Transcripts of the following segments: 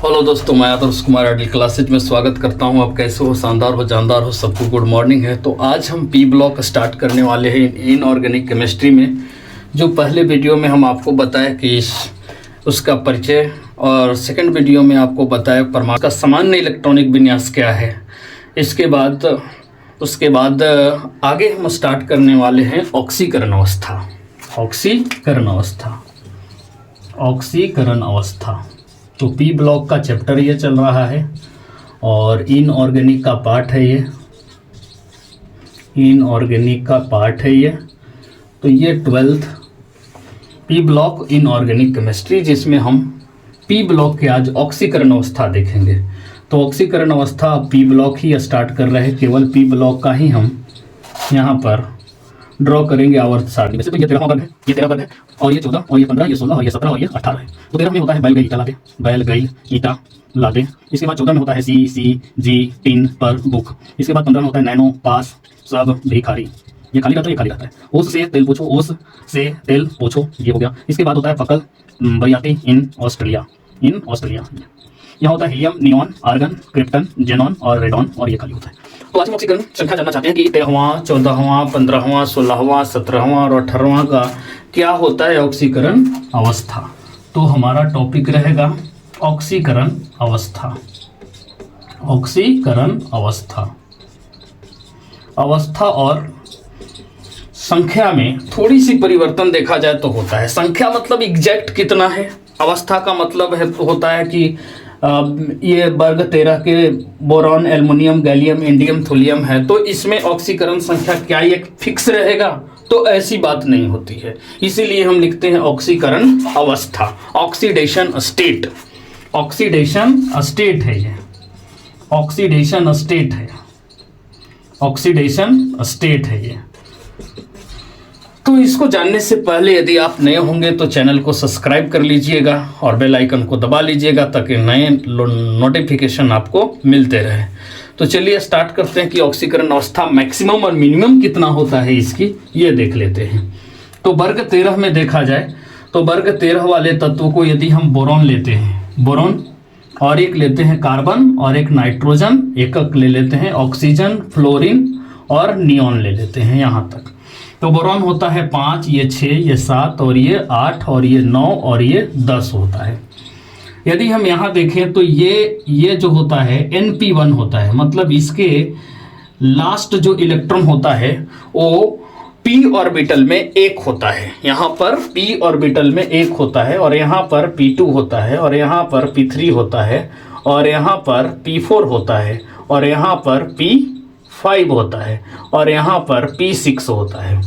Hello दोस्तों, मैं आदर्श कुमार एडल क्लासेज में स्वागत करता हूं। आप कैसे हो? शानदार हो, जानदार हो, सबको गुड मॉर्निंग है। तो आज हम पी ब्लॉक स्टार्ट करने वाले हैं इनऑर्गेनिक केमिस्ट्री में। जो पहले वीडियो में हम आपको बताया कि उसका परिचय, और सेकंड वीडियो में आपको बताया परमाणु का सामान्य इलेक्ट्रॉनिक विन्यास क्या है। उसके बाद आगे हम स्टार्ट करने वाले हैं ऑक्सीकरण अवस्था। तो पी ब्लॉक का चैप्टर ये चल रहा है और इनऑर्गेनिक का पार्ट है ये। तो ये 12th P block inorganic chemistry, जिसमें हम पी ब्लॉक के आज ऑक्सीकरण अवस्था देखेंगे। तो ऑक्सीकरण अवस्था पी ब्लॉक ही स्टार्ट कर रहे हैं, केवल पी ब्लॉक का ही हम यहाँ पर ड्रॉ करेंगे आवर्त सारणी। वैसे तो ये 13वां वर्ग है, और ये 14 और ये 15, ये 16 और ये 17 और ये 18 है। तो 13 में होता है बैल गई ईटा लादे। इसके बाद 14 में होता है सी जी टिन पर बुक। इसके बाद 15 में होता है नैनो पास सब भिखारी। ये खाली रहता है। ओस से तेल पोछो, ये हो गया। इसके बाद होता है फकल बरियाती इन ऑस्ट्रेलिया। यहाँ होता है helium, neon, argon, krypton, xenon और रेडॉन, और ये खाली होता है। तो आज हम ऑक्सीकरण संख्या जानना चाहते हैं कि 13वां, 14वां, 15वां, 16वां, 17वां और 18वां का क्या होता है ऑक्सीकरण अवस्था। तो हमारा टॉपिक रहेगा ऑक्सीकरण अवस्था और संख्या में थोड़ी सी परिवर्तन देखा जाए तो होता है। संख्या मतलब एग्जैक्ट कितना है, अवस्था का मतलब है होता है कि ये वर्ग 13 के बोरॉन, एल्युमिनियम, गैलियम, इंडियम, थोलियम है, तो इसमें ऑक्सीकरण संख्या क्या ये फिक्स रहेगा? तो ऐसी बात नहीं होती है। इसीलिए हम लिखते हैं ऑक्सीकरण अवस्था। ऑक्सीडेशन स्टेट है ये। तो इसको जानने से पहले यदि आप नए होंगे तो चैनल को सब्सक्राइब कर लीजिएगा और बेल आइकन को दबा लीजिएगा ताकि नए नोटिफिकेशन आपको मिलते रहे। तो चलिए स्टार्ट करते हैं कि ऑक्सीकरण अवस्था मैक्सिमम और मिनिमम कितना होता है इसकी, ये देख लेते हैं। तो वर्ग 13 में देखा जाए तो वर्ग 13 वाले तत्व को यदि हम बोरॉन लेते हैं, बोरॉन, और एक लेते हैं कार्बन और एक नाइट्रोजन, एकक ले लेते हैं, ऑक्सीजन, फ्लोरीन और नियॉन ले लेते हैं यहाँ तक। तो बोरॉन होता है 5, ये 6, ये 7 और ये 8 और ये 9 और ये 10 होता है। यदि हम यहाँ देखें तो ये जो होता है NP1 होता है, मतलब इसके लास्ट जो इलेक्ट्रॉन होता है वो p ऑर्बिटल में 1 होता है। यहाँ पर p ऑर्बिटल में 1 होता है और यहाँ पर P2 होता है और यहाँ पर P3 होता है और यहाँ पर P4 होता है और यहाँ पर P5 होता है और यहाँ पर P6 होता है।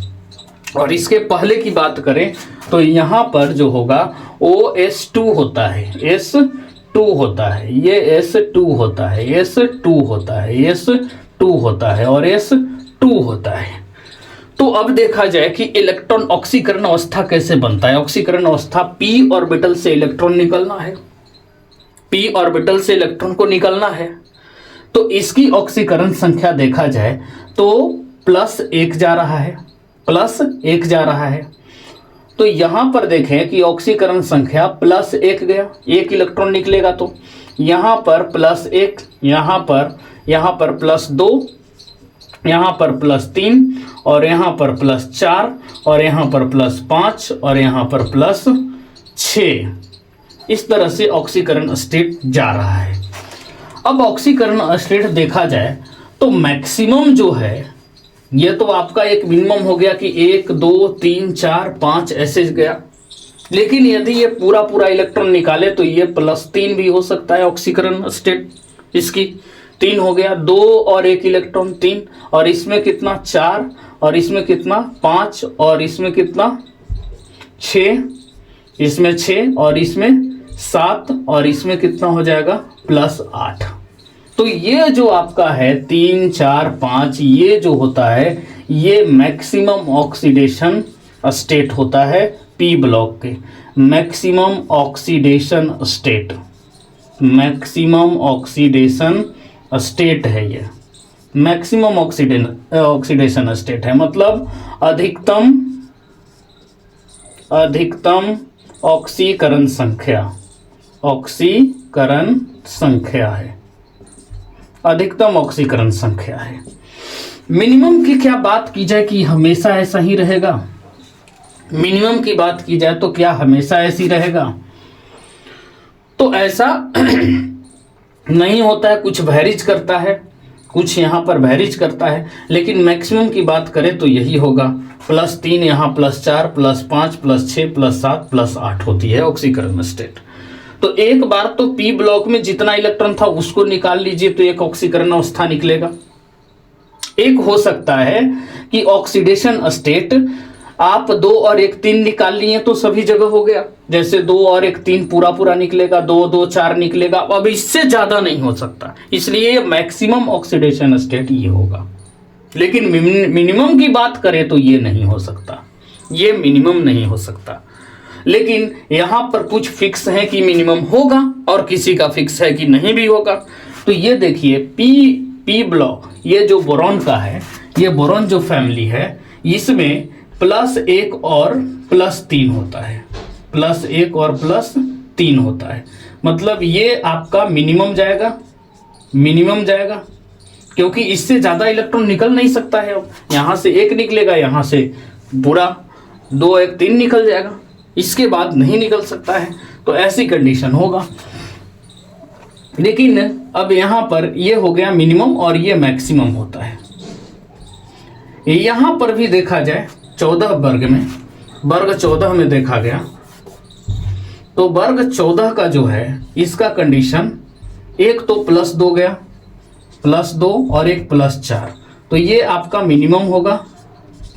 और इसके पहले की बात करें तो यहाँ पर जो होगा वो S2 होता है, S2 होता है, ये S2 होता है, S2 होता है, S2 होता है और S2 होता है। तो अब देखा जाए कि इलेक्ट्रॉन ऑक्सीकरण अवस्था कैसे बनता है। ऑक्सीकरण अवस्था p ऑर्बिटल से इलेक्ट्रॉन निकलना है, p ऑर्बिटल से इलेक्ट्रॉन को निकलना है। तो इसकी ऑक्सीकरण संख्या देखा जाए तो +1 जा रहा है, तो यहां पर देखें कि ऑक्सीकरण संख्या +1 गया, 1 इलेक्ट्रॉन निकलेगा। तो यहां पर +1, यहां पर +2, यहां पर +3 और यहां पर +4 और यहां पर +5 और यहां पर +6। इस तरह से ऑक्सीकरण स्टेट जा रहा है। अब ऑक्सीकरण स्टेट देखा जाए तो मैक्सिमम जो है ये तो आपका एक मिनिमम हो गया कि 1 2 3 4 5 ऐसे गया, लेकिन यदि ये पूरा इलेक्ट्रॉन निकाले तो ये +3 भी हो सकता है। ऑक्सीकरण स्टेट इसकी 3 हो गया, 2 और 1 इलेक्ट्रॉन 3, और इसमें कितना 4 और इसमें कितना 5 और इसमें कितना 6, इसमें 6 और इसमें 7 और इसमें कितना हो जाएगा +8। तो ये जो आपका है 3 4 5, ये जो होता है ये मैक्सिमम ऑक्सीडेशन स्टेट होता है पी ब्लॉक के। मैक्सिमम ऑक्सीडेशन स्टेट है ये, मैक्सिमम ऑक्सीडेशन स्टेट है, मतलब अधिकतम ऑक्सीकरण संख्या ऑक्सीकरण संख्या है, अधिकतम ऑक्सीकरण संख्या है। मिनिमम की क्या बात की जाए कि हमेशा ऐसा ही रहेगा? मिनिमम की बात की जाए तो क्या हमेशा ऐसी रहेगा? तो ऐसा नहीं होता है, कुछ वैरिज करता है, कुछ यहाँ पर वैरिज करता है, लेकिन मैक्सिमम की बात करें तो यही होगा। +3 यहाँ +4 +5 +6 +7 +8 होती है ऑक्सीकरण स्टेट। तो एक बार तो पी ब्लॉक में जितना इलेक्ट्रॉन था उसको निकाल लीजिए तो एक ऑक्सीकरण अवस्था निकलेगा। एक हो सकता है कि ऑक्सीडेशन स्टेट आप 2 और 1 3 निकाल लिए तो सभी जगह हो गया, जैसे 2 और 1 3 पूरा पूरा निकलेगा, 2 2 4 निकलेगा, अब इससे ज्यादा नहीं हो सकता, इसलिए मैक्सिमम ऑक्सीडेशन स्टेट ये होगा। लेकिन मिनिमम की बात करें तो ये नहीं हो सकता, ये मिनिमम नहीं हो सकता। लेकिन यहां पर कुछ फिक्स है कि मिनिमम होगा और किसी का फिक्स है कि नहीं भी होगा। तो ये देखिए पी ब्लॉक, ये जो बोरॉन का है, ये बोरॉन जो फैमिली है, इसमें +1 और +3 होता है, +1 और +3 होता है। मतलब ये आपका मिनिमम जाएगा, मिनिमम जाएगा, क्योंकि इससे ज़्यादा इलेक्ट्रॉन निकल नहीं सकता है। अब यहाँ से 1 निकलेगा, यहाँ से पूरा 2 1 3 निकल जाएगा, इसके बाद नहीं निकल सकता है, तो ऐसी कंडीशन होगा। लेकिन अब यहाँ पर ये हो गया मिनिमम और ये मैक्सिमम होता है। यहाँ पर भी देखा जाए 14 वर्ग में, वर्ग 14 में देखा गया तो वर्ग 14 का जो है इसका कंडीशन एक तो +2 गया, +2 और एक +4, तो ये आपका मिनिमम होगा,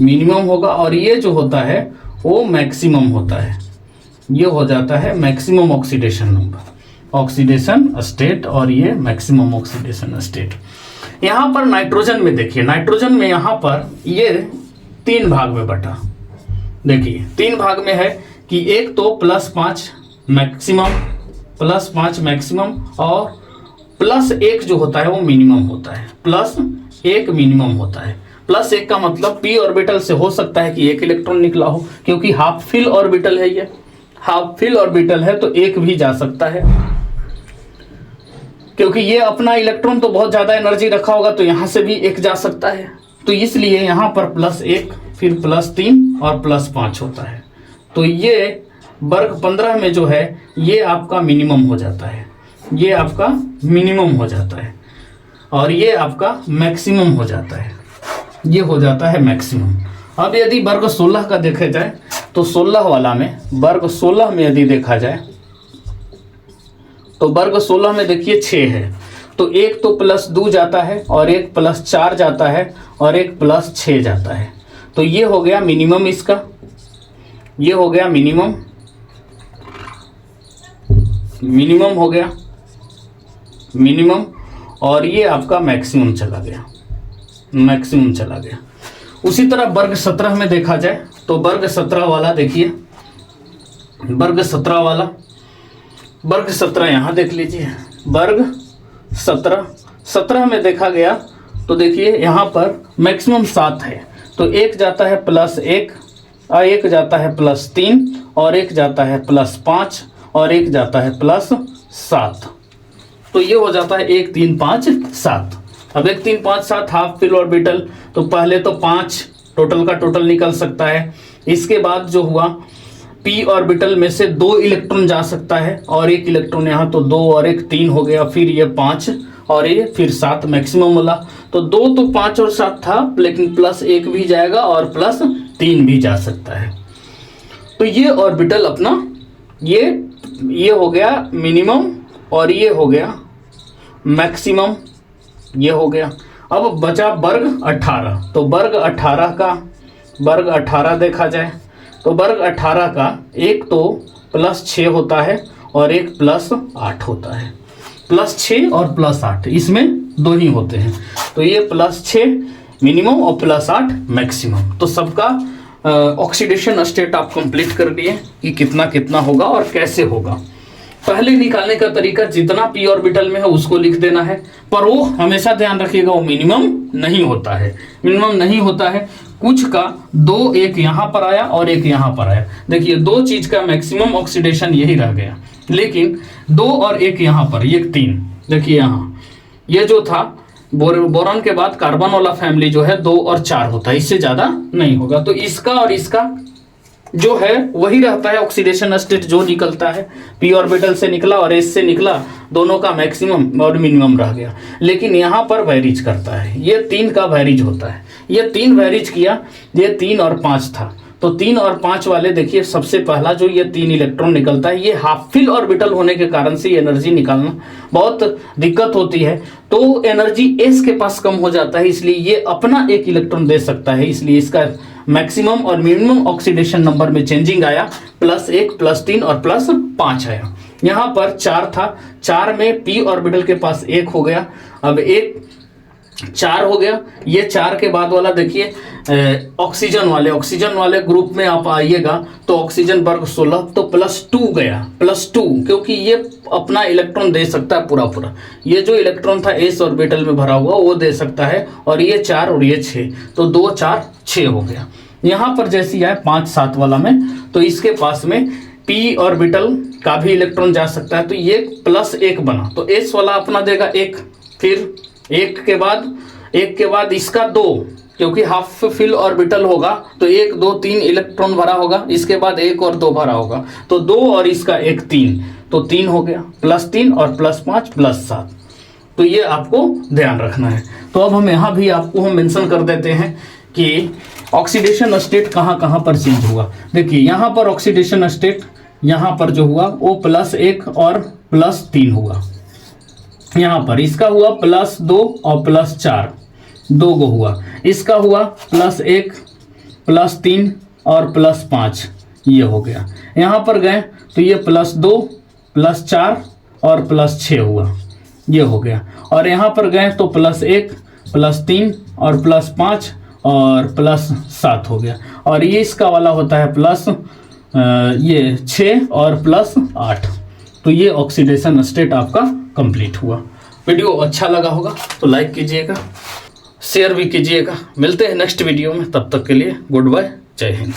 मिनिमम होगा। और ये जो होता है वो मैक्सिमम होता है, ये हो जाता है maximum oxidation number, oxidation state, और ये मैक्सिमम ऑक्सीडेशन स्टेट। यहाँ पर नाइट्रोजन में देखिए, नाइट्रोजन में यहाँ पर ये 3 भाग में बटा, देखिए 3 भाग में है कि एक तो +5 मैक्सिमम, +5 मैक्सिमम, और +1 जो होता है वो मिनिमम होता है, +1 मिनिमम होता है। +1 का मतलब p ऑर्बिटल से हो सकता है कि 1 इलेक्ट्रॉन निकला हो, क्योंकि हाफ फिल ऑर्बिटल है, ये हाफ फिल ऑर्बिटल है तो 1 भी जा सकता है, क्योंकि ये अपना इलेक्ट्रॉन तो बहुत ज़्यादा एनर्जी रखा होगा, तो यहाँ से भी 1 जा सकता है। तो इसलिए यहाँ पर +1 फिर +3 और +5 होता है। तो ये वर्ग 15 में जो है ये आपका मिनिमम हो जाता है, ये आपका मिनिमम हो जाता है, और ये आपका मैक्सिमम हो जाता है, ये हो जाता है मैक्सिमम। अब यदि वर्ग 16 का देखा जाए तो 16 वाला में, वर्ग 16 में यदि देखा जाए तो वर्ग 16 में देखिए 6 है, तो एक तो +2 जाता है और एक +4 जाता है और एक +6 जाता है। तो ये हो गया मिनिमम इसका, ये हो गया मिनिमम, मिनिमम हो गया मिनिमम, और ये आपका मैक्सिमम चला गया, मैक्सिमम चला गया। उसी तरह वर्ग 17 में देखा जाए तो वर्ग 17 वाला देखिए, वर्ग 17 वाला, वर्ग 17 यहाँ देख लीजिए, वर्ग 17 में देखा गया तो देखिए यहाँ पर मैक्सिमम 7 है, तो एक जाता है +1, एक जाता है +3 और एक जाता है +5 और एक जाता है +7, तो ये हो जाता है 1 3 5 7। अब 1 3 5 7 हाफ फिल ऑर्बिटल, तो पहले तो 5 टोटल का टोटल निकल सकता है, इसके बाद जो हुआ p ऑर्बिटल में से 2 इलेक्ट्रॉन जा सकता है और 1 इलेक्ट्रॉन यहाँ, तो 2 और 1 3 हो गया, फिर ये 5 और ये फिर 7 मैक्सिमम वाला। तो 2 तो 5 और 7 था, लेकिन +1 भी जाएगा और +3 भी जा सकता है। तो ये ऑर्बिटल अपना ये हो गया मिनिमम और ये हो गया मैक्सिमम, ये हो गया। अब बचा वर्ग 18, तो वर्ग 18 का, वर्ग 18 देखा जाए तो वर्ग 18 का एक तो +6 होता है और एक +8 होता है, +6 और +8, इसमें 2 ही होते हैं। तो ये +6 मिनिमम और +8 मैक्सिमम। तो सबका ऑक्सीडेशन स्टेट आप कंप्लीट कर दिए कि कितना कितना होगा और कैसे होगा। पहले निकालने का तरीका जितना p ऑर्बिटल में है उसको लिख देना है, पर वो हमेशा ध्यान रखिएगा वो मिनिमम नहीं होता है, मिनिमम नहीं होता है। कुछ का 2 एक यहाँ पर आया और एक यहाँ पर आया, देखिए 2 चीज का मैक्सिमम ऑक्सीडेशन यही रह गया, लेकिन 2 और 1 यहाँ पर, ये 3 देखिए यहाँ, ये जो था बोरॉन के बाद कार्बन वाला फैमिली जो है 2 और 4 होता है, इससे ज़्यादा नहीं होगा। तो इसका और इसका जो है वही रहता है ऑक्सीडेशन स्टेट जो निकलता है, p ऑर्बिटल से निकला और s से निकला, दोनों का मैक्सिमम और मिनिमम रह गया। लेकिन यहाँ पर वैरिज करता है, ये 3 का वैरिज होता है, ये 3 वैरिज किया, ये 3 और 5 था। तो 3 और 5 वाले देखिए, सबसे पहला जो ये 3 इलेक्ट्रॉन निकलता है, ये हाफ फिल ऑर्बिटल होने के कारण से एनर्जी निकालना बहुत दिक्कत होती है। तो एनर्जी s के पास कम हो जाता है, इसलिए ये अपना 1 इलेक्ट्रॉन दे सकता है, इसलिए इसका मैक्सिमम और मिनिमम ऑक्सीडेशन नंबर में चेंजिंग आया, +1 +3 और +5 आया। यहाँ पर 4 था, 4 में p ऑर्बिटल के पास 1 हो गया, अब 1 4 हो गया। ये 4 के बाद वाला देखिए ऑक्सीजन वाले ग्रुप में आप आइएगा तो ऑक्सीजन वर्ग 16, तो +2 गया, +2, क्योंकि ये अपना इलेक्ट्रॉन दे सकता है पूरा। ये जो इलेक्ट्रॉन था s ऑर्बिटल में भरा हुआ वो दे सकता है, और ये 4 और ये 6, तो 2 4 6 हो गया। यहाँ पर जैसे आए 5 7 वाला में, तो इसके पास में p ऑर्बिटल का भी इलेक्ट्रॉन जा सकता है, तो ये +1 बना, तो s वाला अपना देगा 1, फिर 1 के बाद इसका 2, क्योंकि हाफ फिल ऑर्बिटल होगा तो 1 2 3 इलेक्ट्रॉन भरा होगा, इसके बाद 1 और 2 भरा होगा, तो 2 और इसका 1 3, तो 3 हो गया, +3 और +5 +7। तो ये आपको ध्यान रखना है। तो अब हम यहाँ भी आपको हम मेंशन कर देते हैं कि ऑक्सीडेशन स्टेट कहाँ पर चेंज हुआ। देखिए यहाँ पर ऑक्सीडेशन स्टेट यहाँ पर जो हुआ वो +1 और +3 हुआ, यहाँ पर इसका हुआ +2 और +4, 2 गो हुआ, इसका हुआ +1 +3 और +5, ये हो गया। यहाँ पर गए तो ये +2 +4 और +6 हुआ, ये हो गया। और यहाँ पर गए तो +1 +3 और +5 और +7 हो गया। और ये इसका वाला होता है ये 6 और +8। तो ये ऑक्सीडेशन स्टेट आपका कंप्लीट हुआ। वीडियो अच्छा लगा होगा तो लाइक कीजिएगा, शेयर भी कीजिएगा। मिलते हैं नेक्स्ट वीडियो में, तब तक के लिए गुड बाय, जय हिंद।